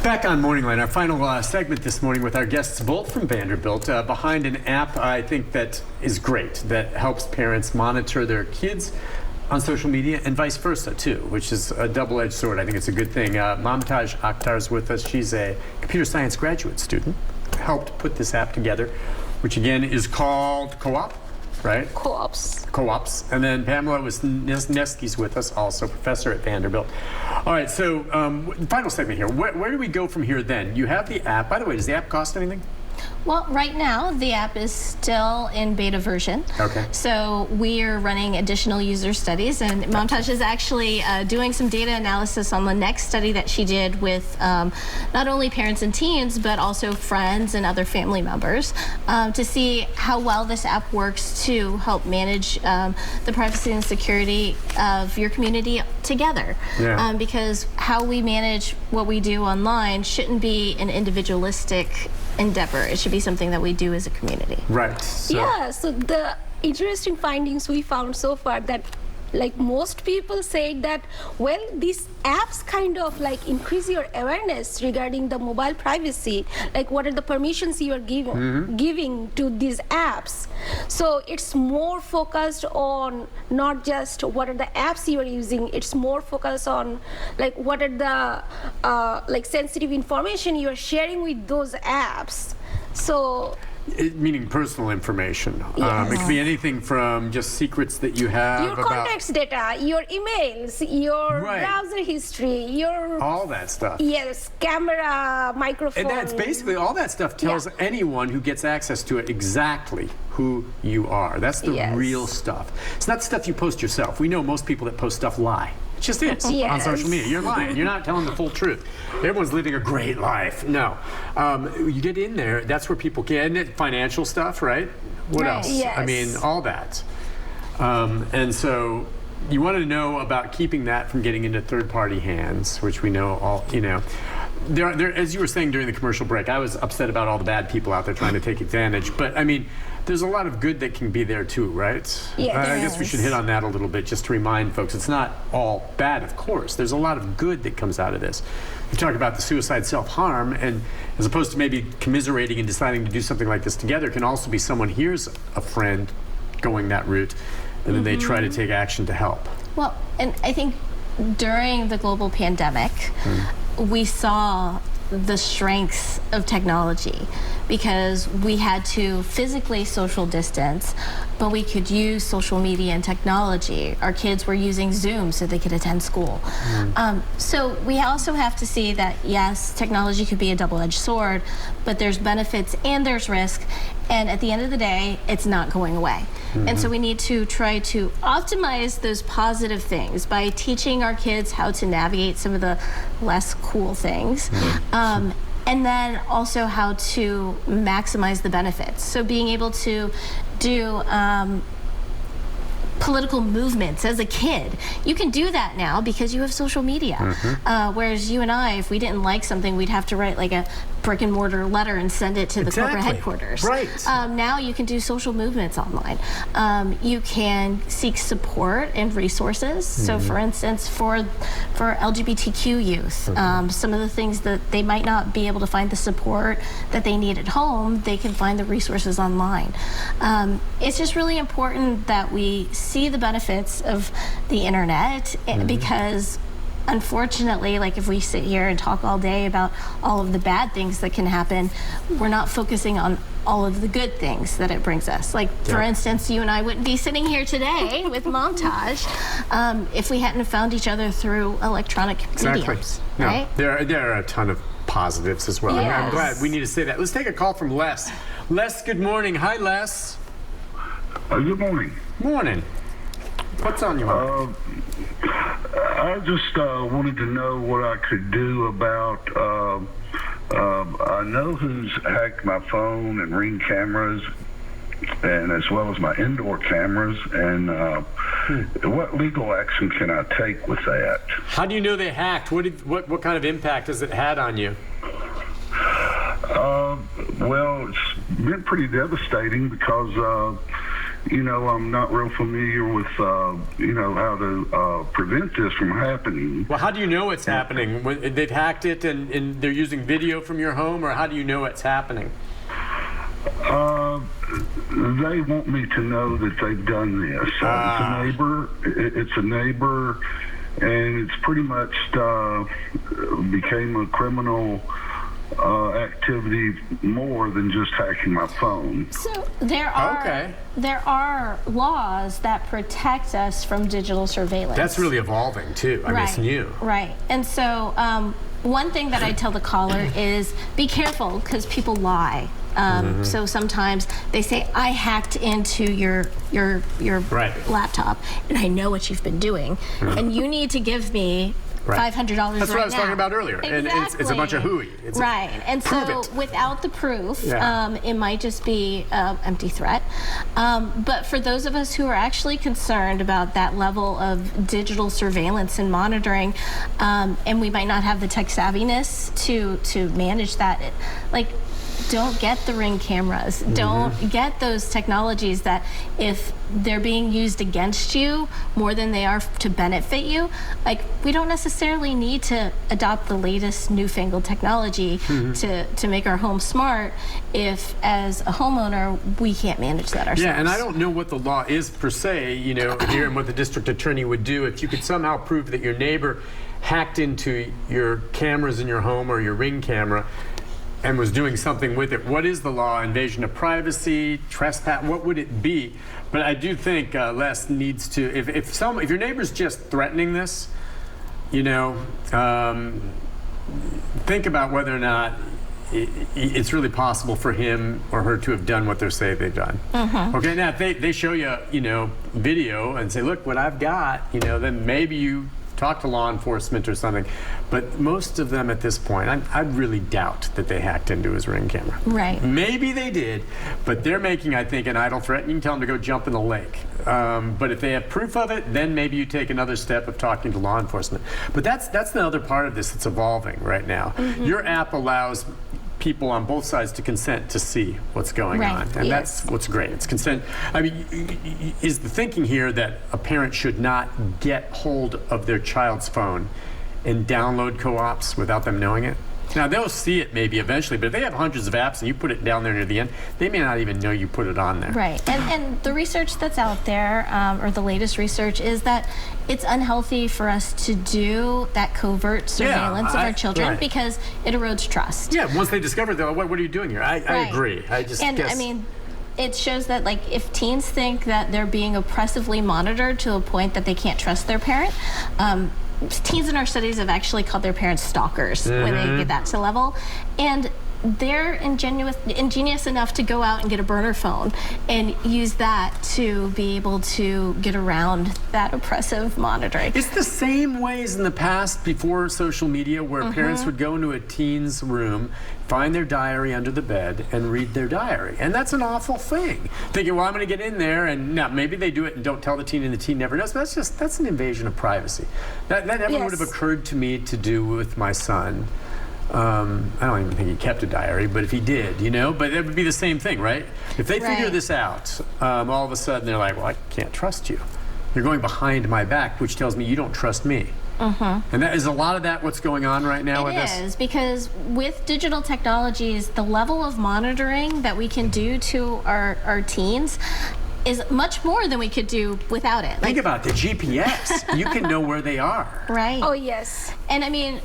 Back on Morning Line, our final segment this morning with our guests, both from Vanderbilt, behind an app I think that is great, that helps parents monitor their kids on social media and vice versa too, which is a double-edged sword. I think it's a good thing. Mamtaj Akter is with us. She's a computer science graduate student, helped put this app together, which again is called Co-op, right? Co-ops. And then Pamela Wisniewski's with us, also professor at Vanderbilt. All right, so final segment here. Where do we go from here then? You have the app. By the way, does the app cost anything? Well, right now, the app is still in beta version. Okay. So we're running additional user studies, and Mamtaj is actually doing some data analysis on the next study that she did with not only parents and teens, but also friends and other family members to see how well this app works to help manage the privacy and security of your community together. Yeah. Because how we manage what we do online shouldn't be an individualistic endeavor. It should be something that we do as a community. Right. So. Yeah, so the interesting findings we found so far that like most people say that, well, these apps kind of like increase your awareness regarding the mobile privacy, like what are the permissions you are giving to these apps. So it's more focused on not just what are the apps you are using, it's more focused on like what are the like sensitive information you are sharing with those apps. So meaning personal information. Yes. It could be anything from just secrets that you have your contacts data, your emails, your browser history, your all that stuff. Yes, camera, microphone. And that's basically all that stuff tells anyone who gets access to it exactly who you are. That's the real stuff. It's not stuff you post yourself. We know most people that post stuff lie. It just is on social media. You're lying. You're not telling the full truth. Everyone's living a great life. No. You get in there, that's where people can. Financial stuff, right? What else? Yes. I mean, all that. And so you want to know about keeping that from getting into third-party hands, which we know all, you know. There, as you were saying during the commercial break, I was upset about all the bad people out there trying to take advantage. But, I mean, there's a lot of good that can be there, too, right? Yes. I guess we should hit on that a little bit just to remind folks. It's not all bad, of course. There's a lot of good that comes out of this. You talk about the suicide self-harm, and as opposed to maybe commiserating and deciding to do something like this together, can also be someone hears a friend going that route, and then they try to take action to help. Well, and I think during the global pandemic, we saw the strengths of technology because we had to physically social distance, but we could use social media and technology. Our kids were using Zoom so they could attend school. So we also have to see that, yes, technology could be a double-edged sword, but there's benefits and there's risk, and at the end of the day, it's not going away. And so we need to try to optimize those positive things by teaching our kids how to navigate some of the less cool things. And then also how to maximize the benefits. So being able to do political movements as a kid. You can do that now because you have social media. Whereas you and I, if we didn't like something, we'd have to write like a brick and mortar letter and send it to the corporate headquarters. Right. Now you can do social movements online. You can seek support and resources. So for instance, for LGBTQ youth, some of the things that they might not be able to find the support that they need at home, they can find the resources online. It's just really important that we see the benefits of the internet because unfortunately, like if we sit here and talk all day about all of the bad things that can happen, we're not focusing on all of the good things that it brings us. Like, for instance, you and I wouldn't be sitting here today with Mamtaj if we hadn't found each other through electronic mediums, right? There are a ton of positives as well. I'm glad we need to say that. Let's take a call from Les. Les, good morning. Hi, Les. Good morning. Morning. What's on your mind? I just wanted to know what I could do about, I know who's hacked my phone and Ring cameras, and as well as my indoor cameras, and what legal action can I take with that? How do you know they hacked? What kind of impact has it had on you? Well, it's been pretty devastating because I'm not real familiar with, how to prevent this from happening. Well, how do you know it's happening? They've hacked it and they're using video from your home, or how do you know it's happening? They want me to know that they've done this. It's a neighbor, and it's pretty much became a criminal activity more than just hacking my phone. So there are laws that protect us from digital surveillance. That's really evolving too. I mean, it's new. Right. And so one thing that I tell the caller is be careful, because people lie. So sometimes they say, I hacked into your laptop and I know what you've been doing, and you need to give me $500 That's what I was talking about earlier. Exactly. And it's a bunch of hooey. And so without the proof, it might just be empty threat. But for those of us who are actually concerned about that level of digital surveillance and monitoring, and we might not have the tech savviness to manage that, don't get the Ring cameras. Don't get those technologies that, if they're being used against you more than they are to benefit you, we don't necessarily need to adopt the latest newfangled technology to make our home smart if, as a homeowner, we can't manage that ourselves. Yeah, and I don't know what the law is per se, here, and what the district attorney would do if you could somehow prove that your neighbor hacked into your cameras in your home or your Ring camera and was doing something with it. What is the law? Invasion of privacy, trespass? What would it be? But I do think Les needs to. If your neighbor's just threatening this, think about whether or not it's really possible for him or her to have done what they say they've done. Okay, now if they show you, video and say, look what I've got, then maybe you talk to law enforcement or something. But most of them at this point, I really doubt that they hacked into his Ring camera. Right. Maybe they did, but they're making, I think, an idle threat. You can tell them to go jump in the lake. But if they have proof of it, then maybe you take another step of talking to law enforcement. But that's the other part of this that's evolving right now. Your app allows people on both sides to consent to see what's going on. And that's what's great. It's consent. I mean, is the thinking here that a parent should not get hold of their child's phone and download co-ops without them knowing it? Now, they'll see it maybe eventually, but if they have hundreds of apps and you put it down there near the end, they may not even know you put it on there. Right. And the research that's out there, or the latest research, is that it's unhealthy for us to do that covert surveillance of our children because it erodes trust. Yeah, once they discover it, they're like, what are you doing here? I agree. I guess. I mean, it shows that, if teens think that they're being oppressively monitored to a point that they can't trust their parent, teens in our studies have actually called their parents stalkers when they get that to level. And they're ingenious enough to go out and get a burner phone and use that to be able to get around that oppressive monitoring. It's the same ways in the past before social media where parents would go into a teen's room, find their diary under the bed, and read their diary. And that's an awful thing. Thinking, well, I'm going to get in there, and now maybe they do it and don't tell the teen, and the teen never knows. But that's an invasion of privacy. That never would have occurred to me to do with my son. I don't even think he kept a diary, but if he did, but it would be the same thing, right? If they figure this out, all of a sudden they're like, well, I can't trust you. You're going behind my back, which tells me you don't trust me. And that is a lot of that what's going on right now with this? It is, because with digital technologies, the level of monitoring that we can do to our teens is much more than we could do without it. Think about the GPS. You can know where they are. Right. Oh, yes. And I mean,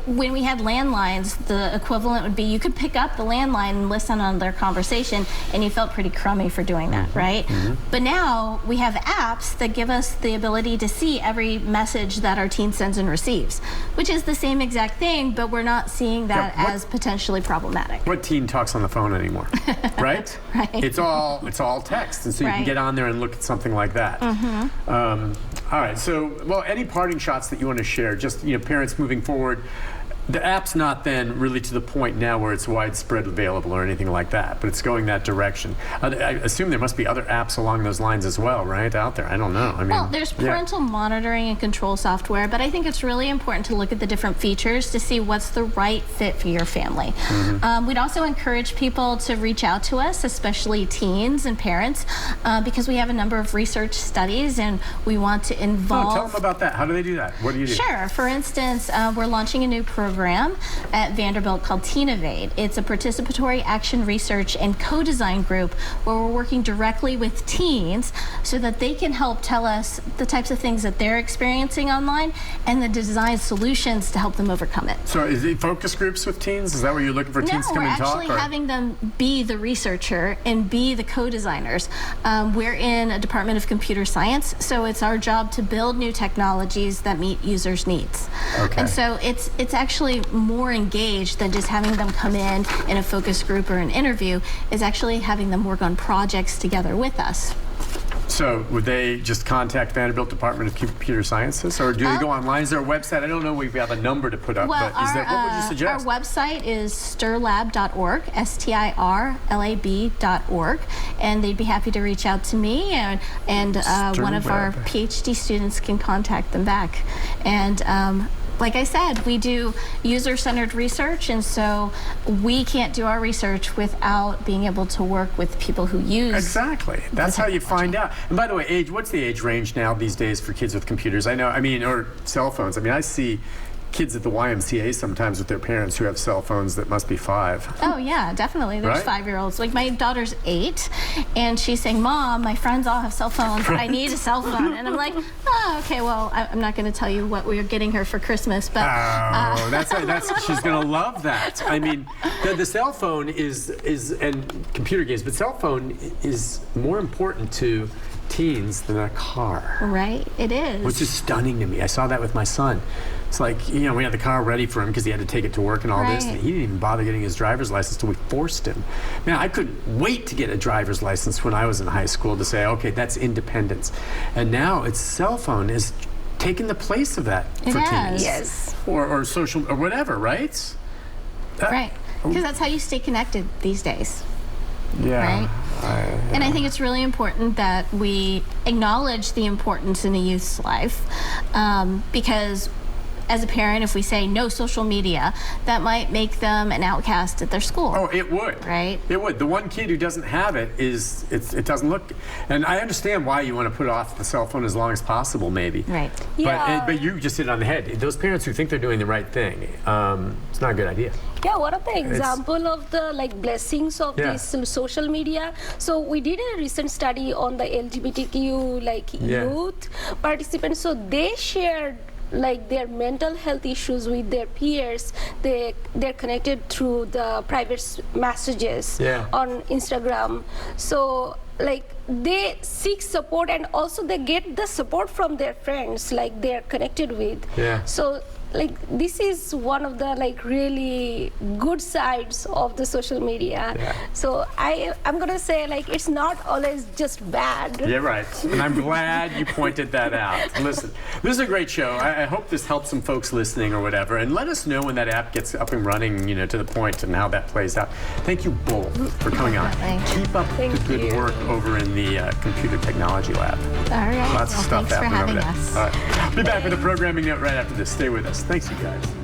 when we had landlines, the equivalent would be you could pick up the landline and listen on their conversation, and you felt pretty crummy for doing that, right? But now we have apps that give us the ability to see every message that our teen sends and receives, which is the same exact thing, but we're not seeing that as potentially problematic. What teen talks on the phone anymore, right? Right. It's all text, and so you can get on there and look at something like that. All right, so, any parting shots that you want to share, just, parents moving forward, the app's not then really to the point now where it's widespread available or anything like that, but it's going that direction. I assume there must be other apps along those lines as well, right, out there? I don't know. I mean, well, there's parental monitoring and control software, but I think it's really important to look at the different features to see what's the right fit for your family. We'd also encourage people to reach out to us, especially teens and parents, because we have a number of research studies and we want to involve... Oh, tell them about that. How do they do that? What do you do? Sure. For instance, we're launching a new program at Vanderbilt called Teenovate. It's a participatory action research and co-design group where we're working directly with teens so that they can help tell us the types of things that they're experiencing online and the design solutions to help them overcome it. So is it focus groups with teens? Is that what you're looking for, teens to come and talk? No, we're actually having them be the researcher and be the co-designers. We're in a Department of Computer Science, so it's our job to build new technologies that meet users' needs. Okay. And so it's actually more engaged than just having them come in a focus group or an interview. Is actually having them work on projects together with us. So would they just contact Vanderbilt Department of Computer Sciences, or do they go online? Is there a website? I don't know if we have a number to put up, well, but is there, what would you suggest? Our website is stirlab.org, STIRLAB.org, and they'd be happy to reach out to me, and one of our PhD students can contact them back. And like I said, we do user-centered research, and so we can't do our research without being able to work with people who use. Exactly. That's how you find out. And by the way, what's the age range now these days for kids with computers? Or cell phones. I see kids at the YMCA sometimes with their parents who have cell phones that must be 5. Oh yeah, definitely. There's Right? 5-year-olds. Like my daughter's 8, and she's saying, "Mom, my friends all have cell phones. I need a cell phone." And I'm like, "Oh, okay. Well, I'm not going to tell you what we're getting her for Christmas, but." Oh, that's she's gonna love that. The cell phone is and computer games, but cell phone is more important to teens than a car. Right, it is. Which is stunning to me. I saw that with my son. It's like, we had the car ready for him because he had to take it to work and all this. And he didn't even bother getting his driver's license till we forced him. Man, I couldn't wait to get a driver's license when I was in high school to say, okay, that's independence. And now its cell phone is taking the place of that for teens. Yes. Or social, or whatever, right? Right, because that's how you stay connected these days. Yeah. Right? And I think it's really important that we acknowledge the importance in a youth's life, because as a parent, if we say no social media, that might make them an outcast at their school. Oh, it would. Right? It would. The one kid who doesn't have it it doesn't look. And I understand why you want to put off the cell phone as long as possible, maybe. Right. Yeah. But you just hit it on the head. Those parents who think they're doing the right thing, it's not a good idea. Yeah, one of the example of the blessings of this social media. So we did a recent study on the LGBTQ youth participants. So they shared their mental health issues with their peers. They're connected through the private messages on Instagram. So they seek support, and also they get the support from their friends they're connected with. So this is one of the really good sides of the social media. So I'm gonna say it's not always just bad. Yeah, right. And I'm glad you pointed that out. Listen, this is a great show. I hope this helps some folks listening or whatever. And let us know when that app gets up and running, to the point and how that plays out. Thank you both for coming on. Keep up the good work over in the Computer Technology Lab. All right. Lots of stuff thanks for happening over having there. us. All right. Be back with a programming note right after this. Stay with us. Thanks, you guys.